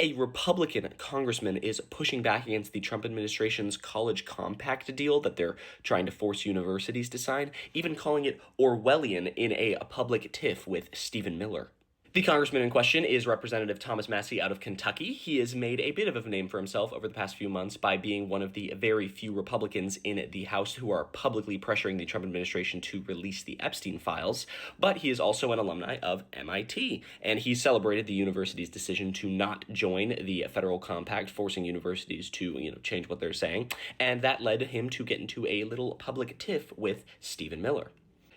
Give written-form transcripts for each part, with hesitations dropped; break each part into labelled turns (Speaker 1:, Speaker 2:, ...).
Speaker 1: A Republican congressman is pushing back against the Trump administration's college compact deal that they're trying to force universities to sign, even calling it Orwellian in a public tiff with Stephen Miller. The congressman in question is Representative Thomas Massie out of Kentucky. He has made a bit of a name for himself over the past few months by being one of the very few Republicans in the House who are publicly pressuring the Trump administration to release the Epstein files. But he is also an alumni of MIT, and he celebrated the university's decision to not join the federal compact, forcing universities to, change what they're saying. And that led him to get into a little public tiff with Stephen Miller.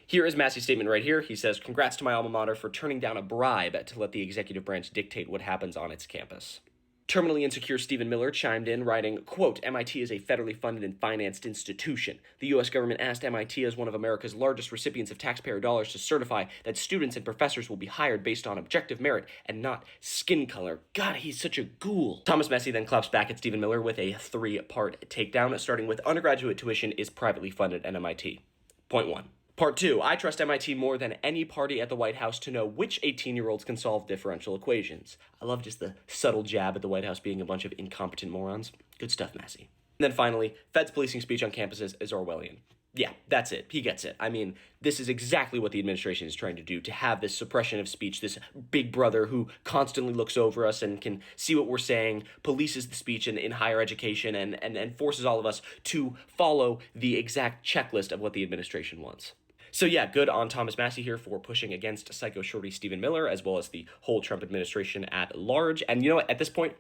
Speaker 1: Here is Massey's statement right here. He says, "Congrats to my alma mater for turning down a bribe to let the executive branch dictate what happens on its campus." Terminally insecure Stephen Miller chimed in, writing, quote, "MIT is a federally funded and financed institution. The U.S. government asked MIT as one of America's largest recipients of taxpayer dollars to certify that students and professors will be hired based on objective merit and not skin color. God, he's such a ghoul." Thomas Massie then claps back at Stephen Miller with a three-part takedown, starting with undergraduate tuition is privately funded at MIT. Point 1. Part 2, I trust MIT more than any party at the White House to know which 18-year-olds can solve differential equations. I love just the subtle jab at the White House being a bunch of incompetent morons. Good stuff, Massie. And then finally, Fed's policing speech on campuses is Orwellian. Yeah, that's it. He gets it. I mean, this is exactly what the administration is trying to do, to have this suppression of speech, this big brother who constantly looks over us and can see what we're saying, polices the speech in higher education, and forces all of us to follow the exact checklist of what the administration wants. So yeah, good on Thomas Massie here for pushing against psycho shorty Stephen Miller, as well as the whole Trump administration at large. And you know what? At this point,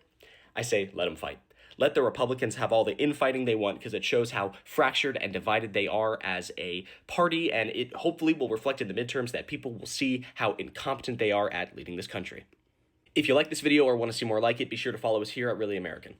Speaker 1: I say let them fight. Let the Republicans have all the infighting they want, because it shows how fractured and divided they are as a party, and it hopefully will reflect in the midterms that people will see how incompetent they are at leading this country. If you like this video or want to see more like it, be sure to follow us here at Really American.